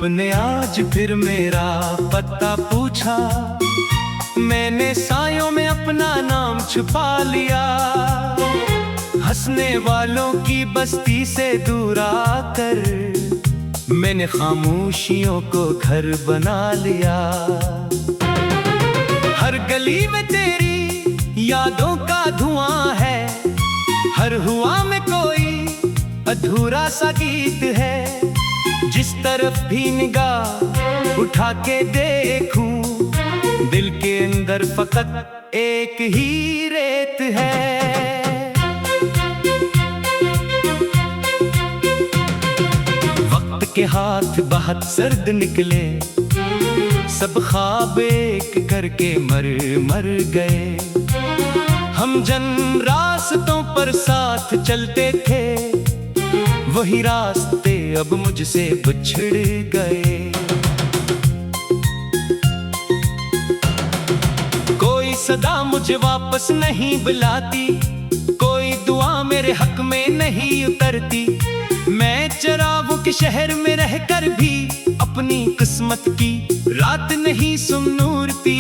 धूप ने आज फिर मेरा पता पूछा, मैंने सायों में अपना नाम छुपा लिया। हंसने वालों की बस्ती से दूर आकर मैंने खामोशियों को घर बना लिया। हर गली में तेरी यादों का धुआं है, हर हुआ में कोई अधूरा सा गीत है। जिस तरफ भी निगाह उठा के देखूं, दिल के अंदर फकत एक ही रेत है। वक्त के हाथ बहुत सर्द निकले, सब ख्वाब एक करके मर गए। हम जन रास्तों पर साथ चलते थे, वही रास्ते अब मुझसे बिछड़ गए। कोई सदा मुझे वापस नहीं बुलाती, कोई दुआ मेरे हक में नहीं उतरती। मैं चरागों के शहर में रहकर भी अपनी किस्मत की रात नहीं सुनूरती।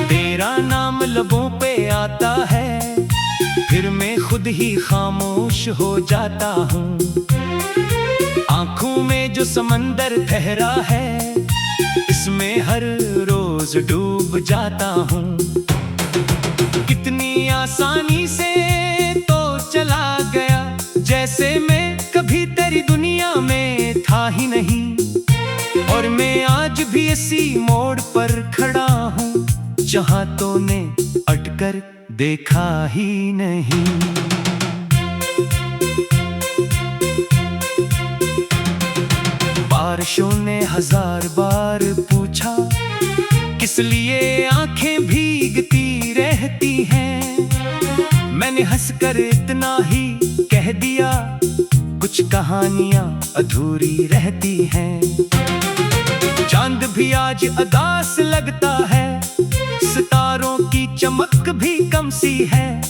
तेरा नाम लबों पे आता है, फिर मैं खुद ही खामोश हो जाता हूँ। आंखों में जो समंदर ठहरा है, इसमें हर रोज डूब जाता हूँ। कितनी आसानी से तो चला गया, जैसे मैं कभी तेरी दुनिया में था ही नहीं। और मैं आज भी इसी मोड़ पर खड़ा हूँ, जहाँ तूने अटकर देखा ही नहीं। बारिशों ने 1000 बार पूछा, किस लिए आंखें भीगती रहती हैं। मैंने हंसकर इतना ही कह दिया, कुछ कहानियां अधूरी रहती हैं। चांद भी आज उदास लगता है, सितारों की चमक भी कम सी है।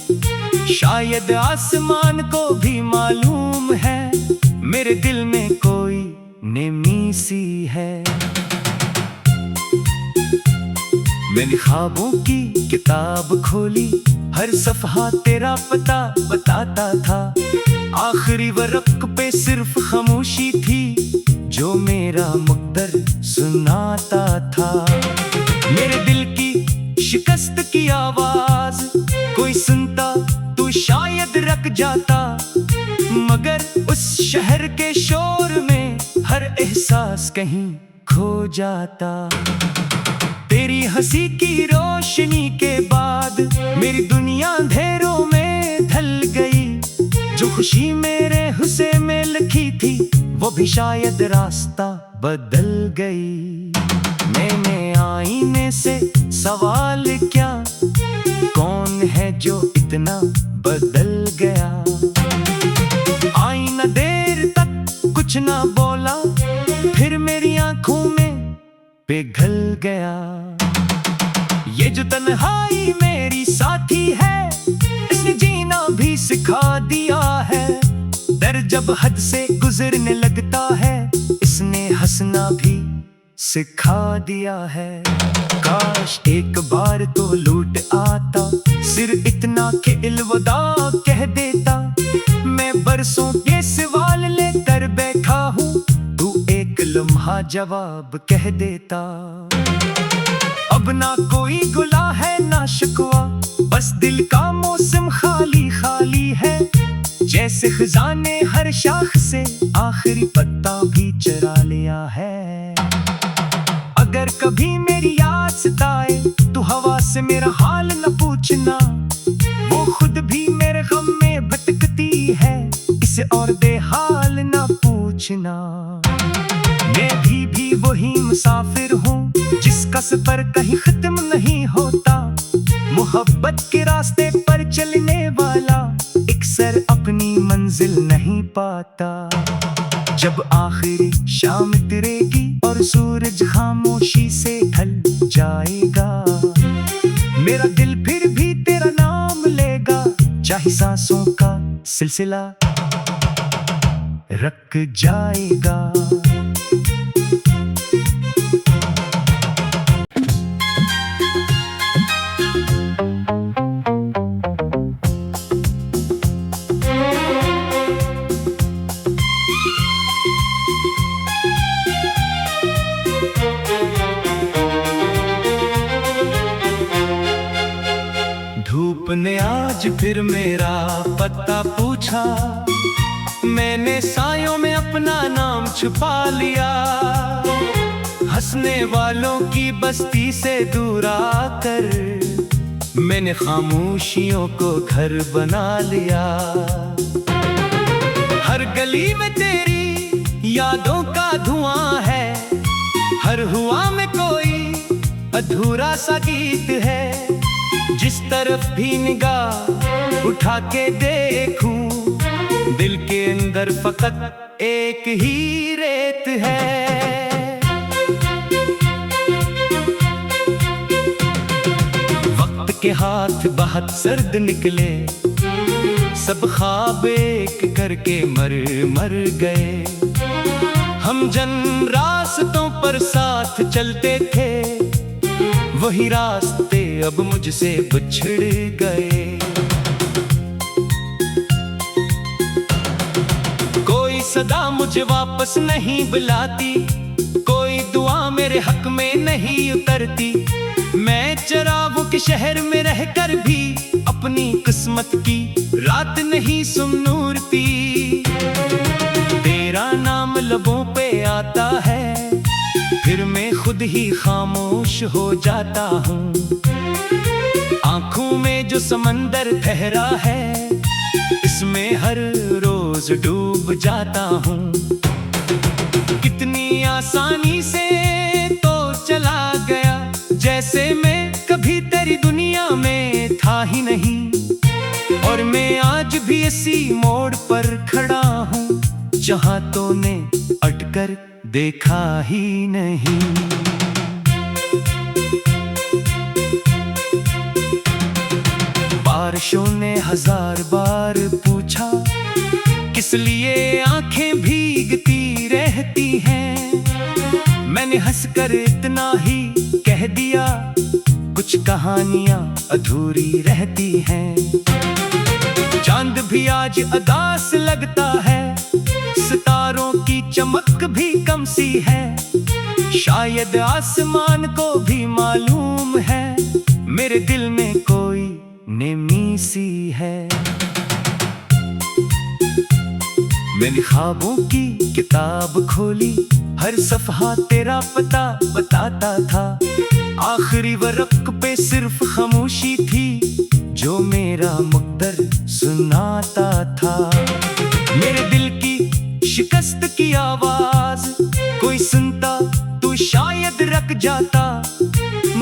शायद आसमान को भी मालूम है, मेरे दिल में कोई नेमी सी है। मैंने ख्वाबों की किताब खोली, हर सफ़हा तेरा पता बताता था। आखिरी वर्क पे सिर्फ खामोशी थी, जो मेरा मुक़द्दर सुनाता था। मेरे दिल की शिकस्त की आवाज कोई सुनता तो शायद रख जाता, मगर उस शहर के शोर में हर एहसास कहीं खो जाता। तेरी हंसी की रोशनी के बाद मेरी दुनिया अंधेरों में ढल गई। जो खुशी मेरे हुस्से में लिखी थी, वो भी शायद रास्ता बदल गई। मैंने आईने से सवाल किया, कौन है जो इतना बदल गया। आईना देर तक कुछ ना बोला, फिर मेरी आंखों में पिघल गया। ये जो तन्हाई मेरी साथी है, इसने जीना भी सिखा दिया है। डर जब हद से गुजरने लगता है, इसने हंसना भी सिखा दिया है। काश एक बार तो लौट आता, सिर इतना के अलविदा कह देता। मैं बरसों के सवाल लेकर बैठा हूँ, तू एक लम्हा जवाब कह देता। अब ना कोई गुला है ना शिकवा, बस दिल का मौसम खाली खाली है। जैसे खजाने हर शाख से आखिरी पत्ता भी चुरा लिया है। अगर कभी मेरी याद सताए, तो हवा से मेरा हाल न पूछना। वो खुद भी मेरे गम में भटकती है, इसे और बेहाल न पूछना। मैं भी वही मुसाफिर हूँ, जिसका सफर कहीं खत्म नहीं होता। मोहब्बत के रास्ते पर चलने वाला अक्सर अपनी मंजिल नहीं पाता। जब आखिरी शाम तिरेगी और सूरज खामोशी से ढल जाएगा, मेरा दिल फिर भी तेरा नाम लेगा। चाहे सांसों का सिलसिला रुक जाएगा। ने आज फिर मेरा पता पूछा, मैंने सायों में अपना नाम छुपा लिया। हंसने वालों की बस्ती से दूर आकर मैंने खामोशियों को घर बना लिया। हर गली में तेरी यादों का धुआं है, हर हुआ में कोई अधूरा सा गीत है। जिस तरफ भी निगाह उठा के देखूं, दिल के अंदर फकत एक ही रेत है। वक्त के हाथ बहुत सर्द निकले, सब ख्वाब एक करके मर गए। हम जन रास्तों पर साथ चलते थे, वही रास्ते अब मुझसे बिछड़ गए। कोई सदा मुझे वापस नहीं बुलाती, कोई दुआ मेरे हक में नहीं उतरती। मैं चरागों के शहर में रहकर भी अपनी किस्मत की रात नहीं सुनूरती। तेरा नाम लबों पे आता है, फिर मैं खुद ही खामोश हो जाता हूँ। आंखों में जो समंदर ठहरा है, इसमें हर रोज डूब जाता हूँ। कितनी आसानी से तो चला गया, जैसे मैं कभी तेरी दुनिया में था ही नहीं। और मैं आज भी इसी मोड़ पर खड़ा हूँ, जहाँ तूने अटकर देखा ही नहीं। बारिशों ने 1000 बार पूछा, किस लिए आंखें भीगती रहती हैं। मैंने हंसकर इतना ही कह दिया, कुछ कहानियां अधूरी रहती हैं। चांद भी आज उदास लगता है, सितारों की चमक भी कम सी है। शायद आसमान को भी मालूम है, मेरे दिल में कोई नेमी सी है। मैंने ख्वाबों की किताब खोली, हर सफ़हा तेरा पता बताता था। आखिरी वर्क पे सिर्फ खामोशी थी, जो मेरा मुक़द्दर सुनाता था। मेरे दिल की शिकस्त की आवाज कोई सुनता तो शायद रख जाता,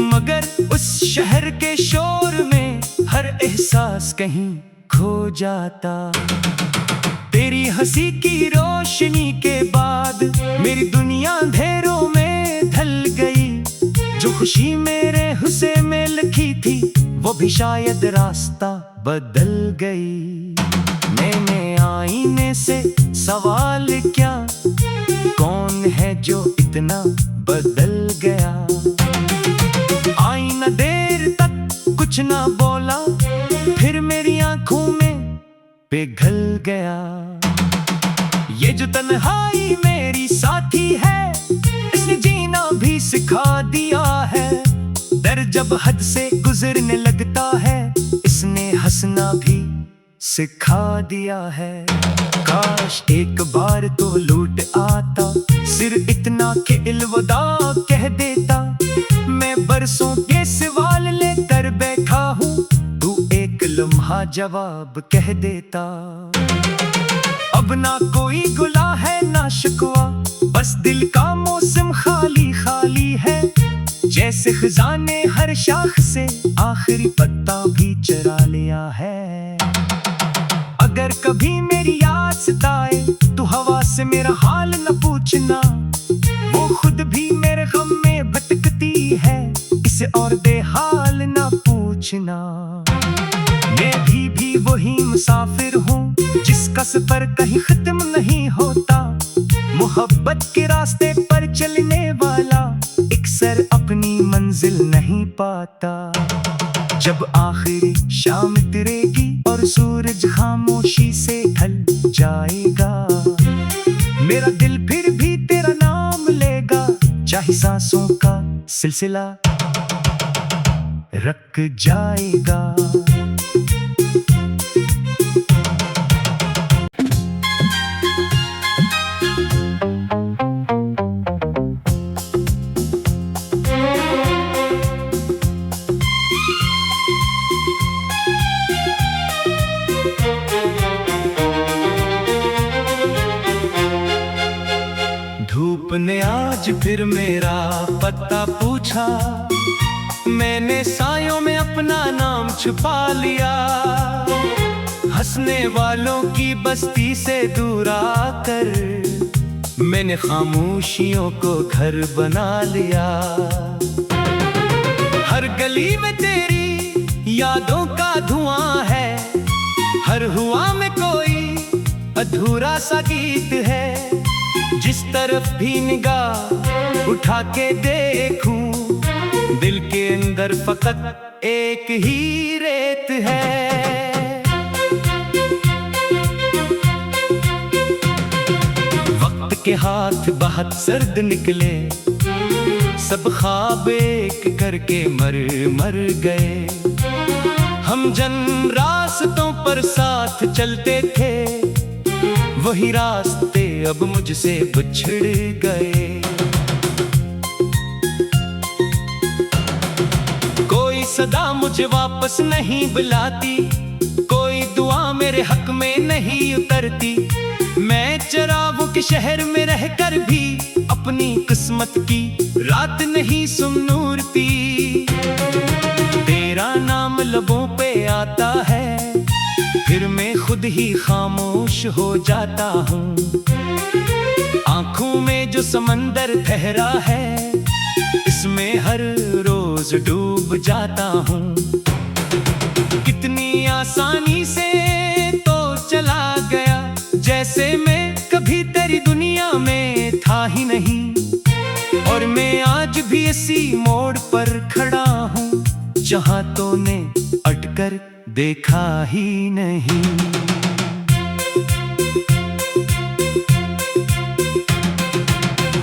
मगर उस शहर के शोर में हर एहसास कहीं खो जाता। तेरी हंसी की रोशनी के बाद मेरी दुनिया अंधेरों में ढल गई। जो खुशी मेरे हुस्से में लिखी थी, वो भी शायद रास्ता बदल गई। मैंने आईने से सवाल किया, कौन है जो इतना बदल गया। आईना देर तक कुछ ना बोला, फिर मेरी आंखों में पिघल गया। ये जो तन्हाई मेरी साथी है, इसने जीना भी सिखा दिया है। डर जब हद से गुजरने लगता है, इसने हंसना भी सिखा दिया है। काश एक बार तो लूट आता, सिर इतना कि अलविदा कह देता। मैं बरसों के सवाल लेकर बैठा हूँ, तू एक लम्हा जवाब कह देता। अब ना कोई गुला है ना शिकवा, बस दिल का मौसम खाली खाली है। जैसे खजाने हर शाख से आखिरी पत्ता भी चुरा लिया है। अगर कभी मेरी याद सताए तो हवा से मेरा हाल न पूछना, वो खुद भी मेरे गम में भटकती है, इसे और बेहाल न पूछना। मैं भी वही मुसाफिर हूँ, जिसका सफर कहीं खत्म नहीं होता। मोहब्बत के रास्ते पर चलने वाला अक्सर अपनी मंजिल नहीं पाता। जब आखिरी शाम तिरेगी और सूरज खामोशी से ढल जाएगा, मेरा दिल फिर भी तेरा नाम लेगा, चाहे सांसों का सिलसिला रुक जाएगा। धूप ने आज फिर मेरा पता पूछा, मैंने सायों में अपना नाम छुपा लिया। हंसने वालों की बस्ती से दूर आकर मैंने खामोशियों को घर बना लिया। हर गली में तेरी यादों का धुआं है, हर हुआ में कोई अधूरा सा गीत है। जिस तरफ भी निगाह उठा के देखूं, दिल के अंदर फकत एक ही रेत है। वक्त के हाथ बहुत सर्द निकले, सब ख्वाब एक करके मर गए। हम जन रास्तों पर साथ चलते थे, वही रास्ते अब मुझसे बिछड़ गए। कोई सदा मुझे वापस नहीं बुलाती, कोई दुआ मेरे हक में नहीं उतरती। मैं चरागों के शहर में रहकर भी अपनी किस्मत की रात नहीं सुनूरती। तेरा नाम लबों पे आता है, फिर मैं खुद ही खामोश हो जाता हूँ। आंखों में जो समंदर ठहरा है, इसमें हर रोज डूब जाता हूँ। कितनी आसानी से तो चला गया, जैसे मैं कभी तेरी दुनिया में था ही नहीं। और मैं आज भी इसी मोड़ पर खड़ा हूँ, जहाँ तूने अटकर देखा ही नहीं।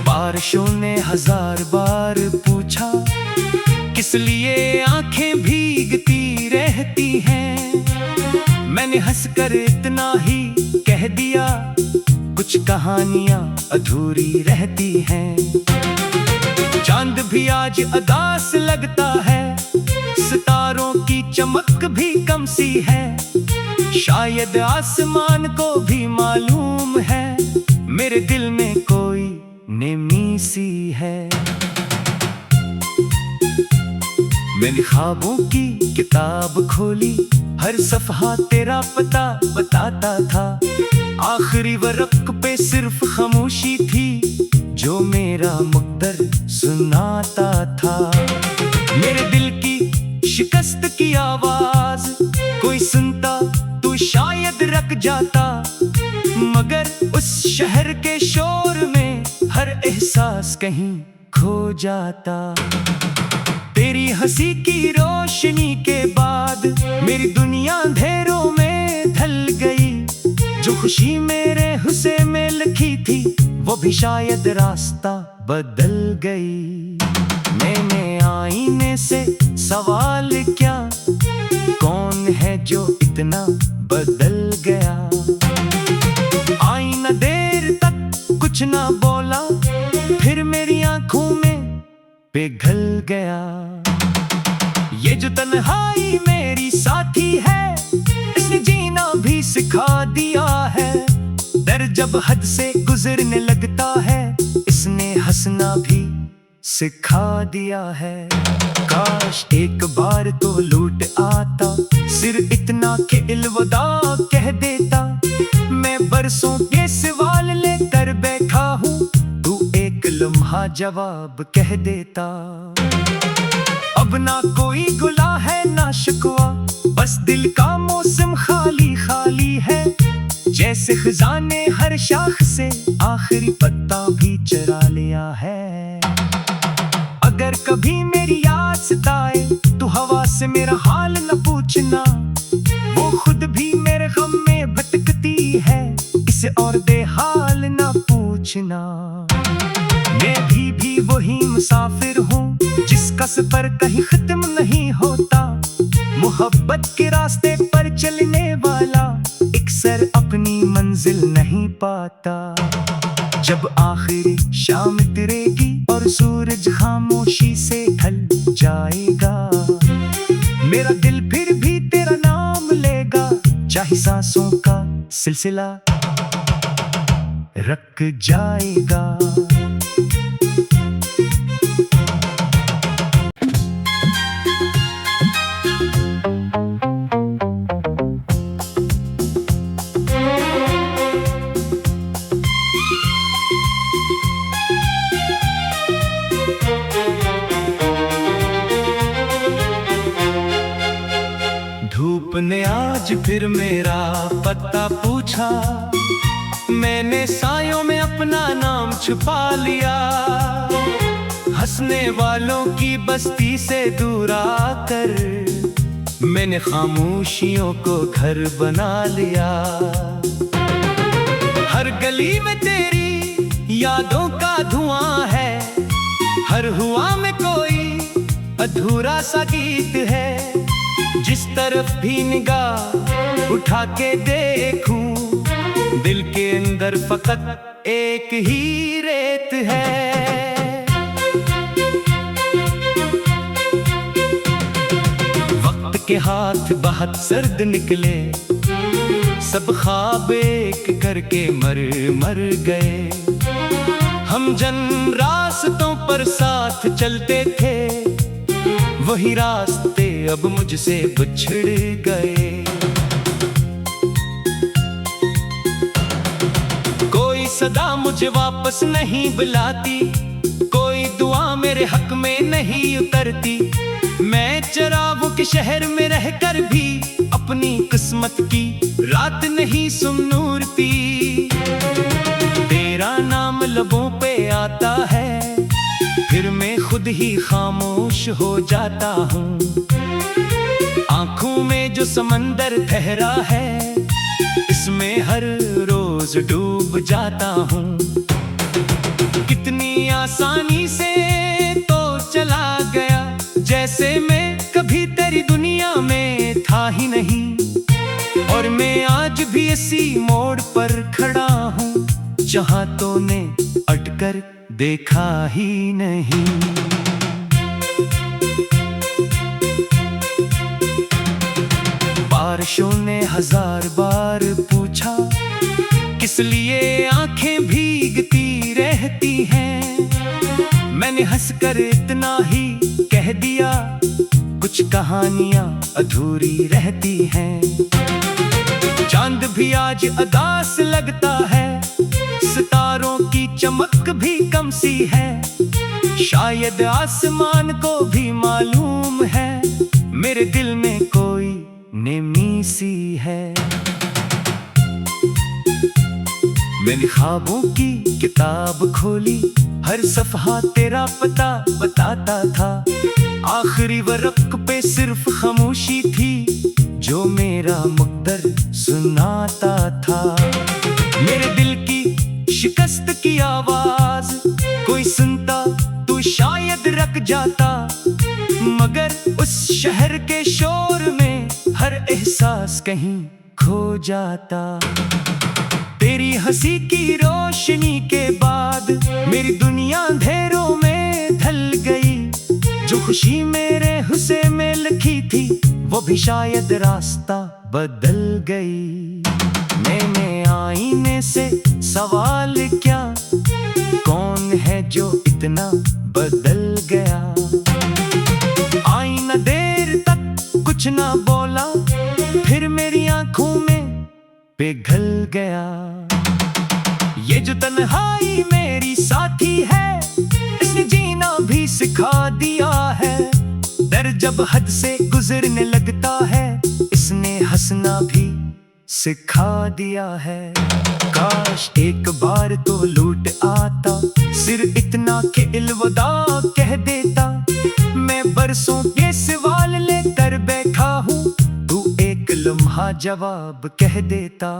बारिशों ने 1000 बार पूछा, किस लिए आंखें भीगती रहती हैं। मैंने हंसकर इतना ही कह दिया, कुछ कहानियां अधूरी रहती हैं। चांद भी आज उदास लगता है, सितारों की चमक भी कम सी है। शायद आसमान को भी मालूम है, मेरे दिल में कोई नेमी सी है। मैंने ख्वाबों की किताब खोली, हर सफ़हा तेरा पता बताता था। आखिरी वर्क पे सिर्फ खामोशी थी, जो मेरा मुक़द्दर सुनाता था। मेरे दिल की शिकस्त की आवाज कोई सुनता तो शायद रख जाता, मगर उस शहर के शोर में हर एहसास कहीं खो जाता। तेरी हंसी की रोशनी के बाद मेरी दुनिया अंधेरों में ढल गई। जो खुशी मेरे हुस्से में लिखी थी, वो भी शायद रास्ता बदल गई। मैंने आईने से सवाल क्या, कौन है जो इतना बदल गया। आईना देर तक कुछ ना बोला, फिर मेरी आंखों में पिघल गया। ये जो तन्हाई मेरी साथी है, इसने जीना भी सिखा दिया है। डर जब हद से गुजरने लगता है, इसने हंसना भी सिखा दिया है। काश एक बार तो लौट आता, सिर इतना के अलविदा कह देता। मैं बरसों के सवाल लेकर बैठा हूँ, तू एक लम्हा जवाब कह देता। अब ना कोई गुला है ना शिकवा, बस दिल का मौसम खाली खाली है। जैसे खजाने हर शाख से आखिरी पत्ता भी चरा लिया है। अगर कभी मेरी याद सताए, तो हवा से मेरा हाल न पूछना। वो खुद भी मेरे गम में भटकती है, इसे और बेहाल न पूछना। मैं भी वही मुसाफिर हूँ, जिसका सफर कहीं खत्म नहीं होता। मोहब्बत के रास्ते पर चलने वाला अक्सर अपनी मंजिल नहीं पाता। जब आखिरी शाम तिरेगी और सूरज खामोशी से ढल जाएगा, मेरा दिल फिर भी तेरा नाम लेगा, चाहे सांसों का सिलसिला रख जाएगा। धूप ने आज फिर मेरा पता पूछा, मैंने सायों में अपना नाम छुपा लिया। हंसने वालों की बस्ती से दूर आकर मैंने खामोशियों को घर बना लिया। हर गली में तेरी यादों का धुआं है, हर हुआ में कोई अधूरा सा गीत है। जिस तरफ भी निगाह उठा के देखूं, दिल के अंदर फकत एक ही रेत है। वक्त के हाथ बहुत सर्द निकले, सब ख्वाब एक करके मर गए। हम जन रास्तों पर साथ चलते थे, वही रास्ते अब मुझसे बिछड़ गए। कोई सदा मुझे वापस नहीं बुलाती, कोई दुआ मेरे हक में नहीं उतरती। मैं चरागों के शहर में रहकर भी अपनी किस्मत की रात नहीं सुनूरती। तेरा नाम लबों पे आता है, फिर मैं खुद ही खामोश हो जाता हूँ। आंखों में जो समंदर ठहरा है, इसमें हर रोज डूब जाता हूँ। कितनी आसानी से तो चला गया, जैसे मैं कभी तेरी दुनिया में था ही नहीं। और मैं आज भी इसी मोड़ पर खड़ा हूँ, जहाँ तूने अटकर देखा ही नहीं। बारिशों ने 1000 बार पूछा, किस लिए आंखें भीगती रहती हैं। मैंने हंसकर इतना ही कह दिया, कुछ कहानियां अधूरी रहती हैं। चांद भी आज उदास लगता है, सितारों की चमक भी कम सी है। शायद आसमान को भी मालूम है, मेरे दिल में कोई नेमी सी है। मैंने ख्वाबों की किताब खोली, हर सफ़हा तेरा पता बताता था। आखिरी वर्क पे सिर्फ खामोशी थी, जो मेरा मुक़द्दर सुनाता था। मेरे दिल की शिकस्त की आवाज कोई सुनता तो शायद रख जाता, मगर उस शहर के शोर में हर एहसास कहीं खो जाता। तेरी हंसी की रोशनी के बाद मेरी दुनिया अंधेरों में ढल गई। जो खुशी मेरे हुस्से में लिखी थी, वो भी शायद रास्ता बदल गई। मैंने आईने से सवाल क्या, कौन है जो इतना बदल गया। आईना देर तक कुछ ना बोला, फिर मेरी आंखों में पिघल गया। ये जो तन्हाई मेरी साथी है, इसने जीना भी सिखा दिया है। डर जब हद से गुजरने लगता है, इसने हंसना भी सिखा दिया है। काश एक बार तो लूट आता, सिर इतना कि अलविदा कह देता। मैं बरसों के सवाल लेकर बैठा हूँ, तू एक लम्हा जवाब कह देता।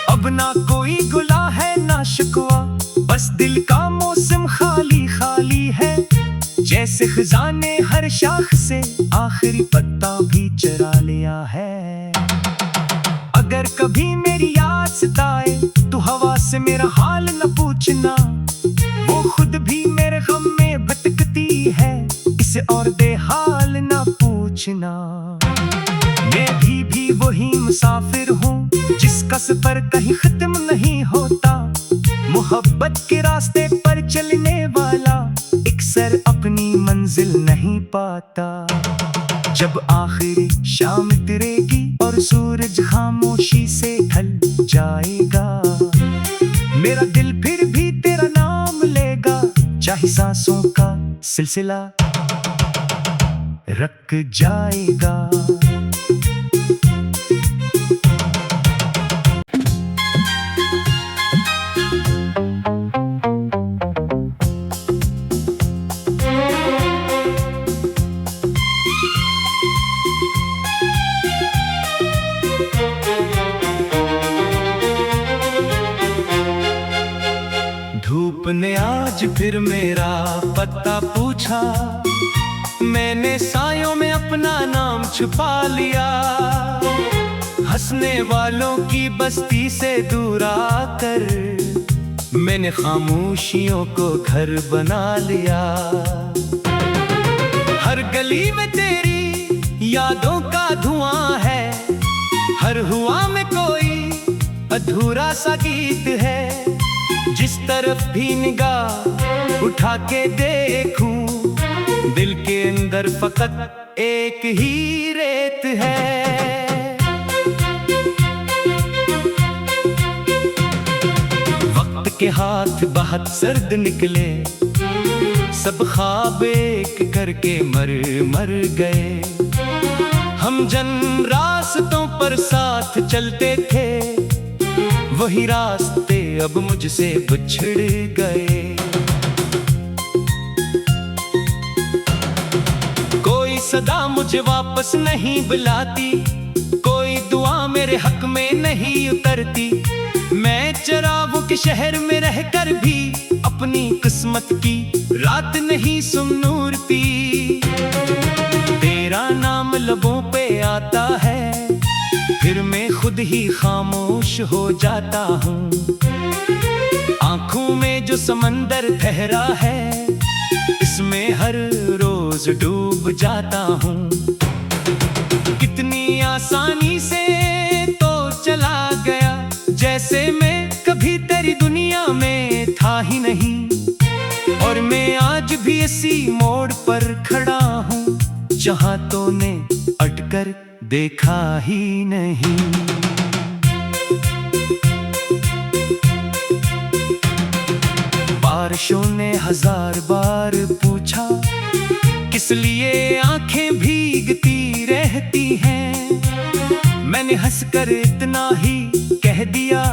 अब ना कोई गुला है ना शिकवा, बस दिल का मौसम खाली खाली है। जैसे खजाने हर शाख से आखिरी पत्ता भी चुरा लिया है। अगर कभी मेरी याद सताए तो हवा से मेरा हाल न पूछना, वो खुद भी मेरे गम में भटकती है, इसे और बेहाल न पूछना। मैं भी वही मुसाफिर हूँ, जिसका सफर कहीं खत्म नहीं होता। मोहब्बत के रास्ते पर चलने वाला अक्सर अपनी मंजिल नहीं पाता। जब आखिरी शाम तिरेगी और सूरज खामोशी से ढल जाएगा, मेरा दिल फिर भी तेरा नाम लेगा, चाहे सांसों का सिलसिला रख जाएगा। धूप ने आज फिर मेरा पता पूछा, मैंने सायों में अपना नाम छुपा लिया। हंसने वालों की बस्ती से दूर आकर मैंने खामोशियों को घर बना लिया। हर गली में तेरी यादों का धुआं है, हर हुआ में कोई अधूरा सा गीत है। जिस तरफ भी निगाह उठा के देखूं, दिल के अंदर फकत एक ही रेत है। वक्त के हाथ बहुत सर्द निकले, सब ख्वाब एक करके मर गए। हम जन रास्तों पर साथ चलते थे, वही रास्ते अब मुझसे बिछड़ गए। कोई सदा मुझे वापस नहीं बुलाती, कोई दुआ मेरे हक में नहीं उतरती। मैं चरागों के शहर में रहकर भी अपनी किस्मत की रात नहीं सुनूरती। तेरा नाम लबों पे आता है, फिर मैं खुद ही खामोश हो जाता हूँ। आंखों में जो समंदर ठहरा है, इसमें हर रोज डूब जाता हूँ। कितनी आसानी से तो चला गया, जैसे मैं कभी तेरी दुनिया में था ही नहीं। और मैं आज भी इसी मोड़ पर खड़ा हूँ, जहाँ तूने अटकर देखा ही नहीं। बारिशों ने 1000 बार पूछा, किस लिए आंखें भीगती रहती हैं। मैंने हंसकर इतना ही कह दिया,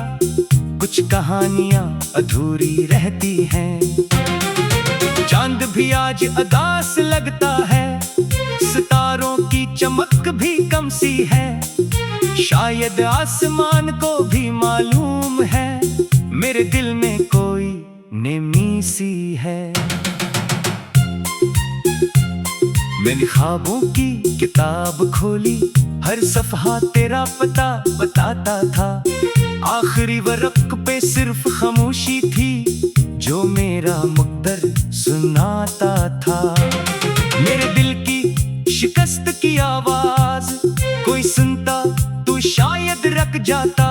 कुछ कहानियां अधूरी रहती हैं। चांद भी आज अदास लगता है, सितारों की चमक भी कम सी है। शायद आसमान को भी मालूम है, मेरे दिल में कोई नेमी सी है। मैंने ख्वाबों की किताब खोली, हर सफ़हा तेरा पता बताता था। आखिरी वर्क पे सिर्फ खामोशी थी, जो मेरा मुक़द्दर सुनाता था। मेरे दिल की शिकस्त की आवाज कोई सुनता तो शायद रख जाता,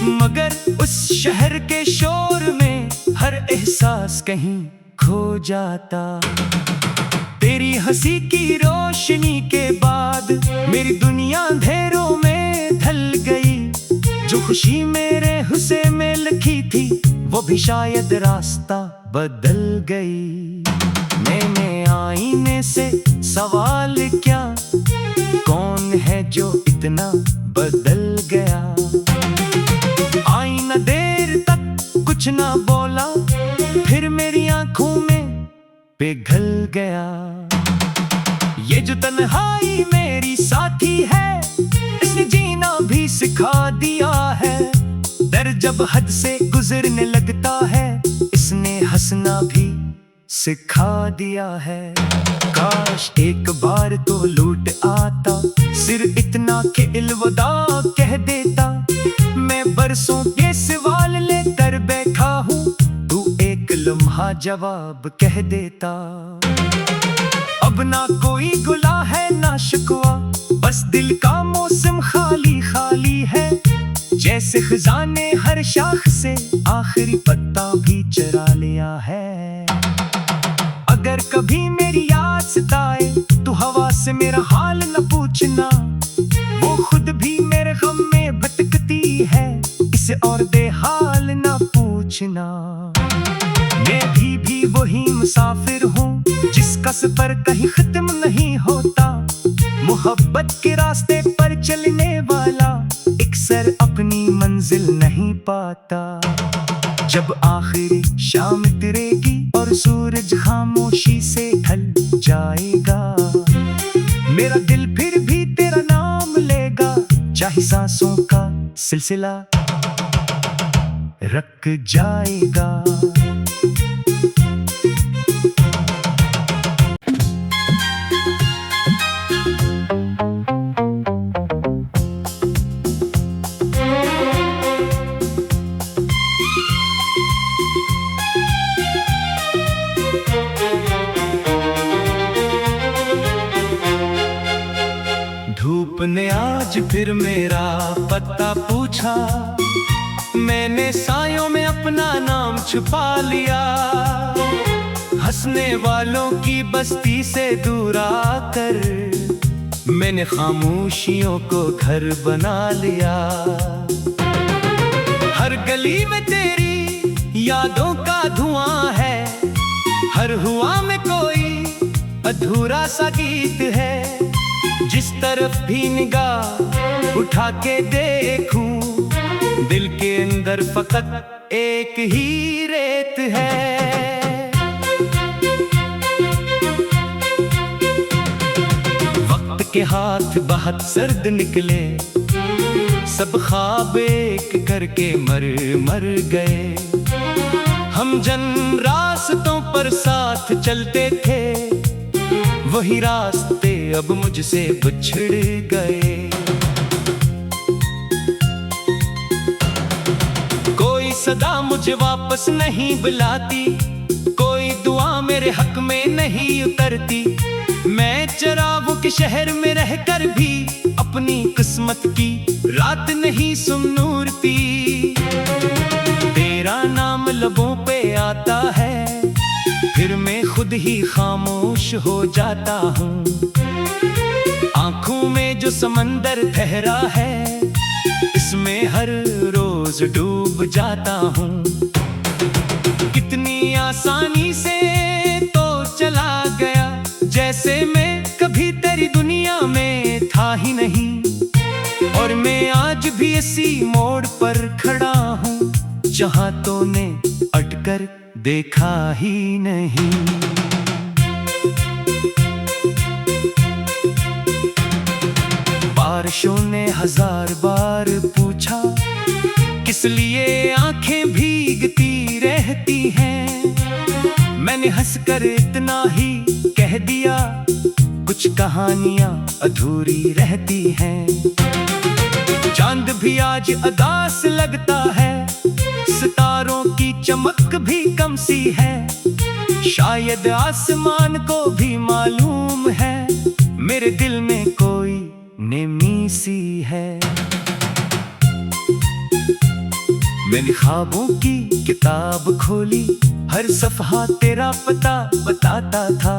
मगर उस शहर के शोर में हर एहसास कहीं खो जाता। तेरी हंसी की रोशनी के बाद मेरी दुनिया अंधेरों में ढल गई। जो खुशी मेरे हुस्से में लिखी थी, वो भी शायद रास्ता बदल गई। मैंने आईने से सवाल क्या, कौन है जो इतना बदल गया। आईना देर तक कुछ ना बोला, फिर मेरी आंखों में पिघल गया। ये जो तन्हाई मेरी साथी है, इसने जीना भी सिखा दिया है। डर जब हद से गुजरने लगता है, इसने हंसना भी सिखा दिया है। काश एक बार तो लौट आता, सिर इतना के अलविदा कह देता। मैं बरसों के सवाल लेकर बैठा हूँ, तू एक लम्हा जवाब कह देता। अब ना कोई गुला है ना शिकवा, बस दिल का मौसम खाली खाली है। जैसे खजाने हर शाख से आखिरी पत्ता भी चरा लिया है। अगर कभी मेरी याद सताए तो हवा से मेरा हाल न पूछना, वो खुद भी मेरे गम में भटकती है, इसे और बेहाल न पूछना। मैं भी वही मुसाफिर हूँ जिसका सफर कहीं खत्म नहीं होता, मोहब्बत के रास्ते पर चलने वाला अक्सर अपनी मंजिल नहीं पाता। जब आखिरी शाम तिरेगी और सूरज खामोशी से ढल जाएगा, मेरा दिल फिर भी तेरा नाम लेगा, चाहे सांसों का सिलसिला रख जाएगा। धूप ने आज फिर मेरा पता पूछा, मैंने सायों में अपना नाम छुपा लिया। हंसने वालों की बस्ती से दूर आकर मैंने खामोशियों को घर बना लिया। हर गली में तेरी यादों का धुआं है, हर हुआ में कोई अधूरा सा गीत है। जिस तरफ भी निगाह उठा के देखूं, दिल के अंदर फकत एक ही रेत है। वक्त के हाथ बहुत सर्द निकले, सब ख्वाब एक करके मर गए। हम जन रास्तों पर साथ चलते थे, वही रास्ते अब मुझसे बिछड़ गए। कोई सदा मुझे वापस नहीं बुलाती, कोई दुआ मेरे हक में नहीं उतरती। मैं चरागों के शहर में रहकर भी अपनी किस्मत की रात नहीं सुनूरती। तेरा नाम लबों पे आता है, फिर मैं खुद ही खामोश हो जाता हूँ। आंखों में जो समंदर ठहरा है, इसमें हर रोज डूब जाता हूँ। कितनी आसानी से तो चला गया, जैसे मैं कभी तेरी दुनिया में था ही नहीं। और मैं आज भी इसी मोड़ पर खड़ा हूँ, जहाँ तूने अटकर देखा ही नहीं। बारिशों ने 1000 बार पूछा, किस लिए आंखें भीगती रहती हैं। मैंने हंसकर इतना ही कह दिया, कुछ कहानियां अधूरी रहती हैं। चांद भी आज उदास लगता है, सितारों की चमक भी कम सी है। शायद आसमान को भी मालूम है, मेरे दिल में कोई नेमी सी है। मैंने ख्वाबों की किताब खोली, हर सफ़हा तेरा पता बताता था।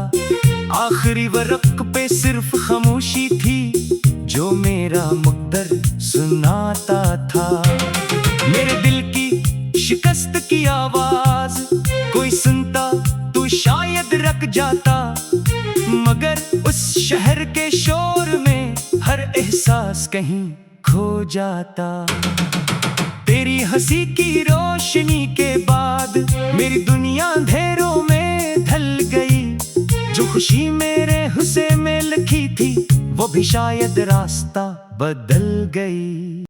आखिरी वर्क पे सिर्फ खामोशी थी, जो मेरा मुक़द्दर सुनाता था। मेरे दिल की शिकस्त की आवाज कोई सुनता तो शायद रख जाता, मगर उस शहर के शोर में हर एहसास कहीं खो जाता। तेरी हंसी की रोशनी के बाद मेरी दुनिया अंधेरों में ढल गई। जो खुशी मेरे हुस्से में लिखी थी, वो भी शायद रास्ता बदल गई।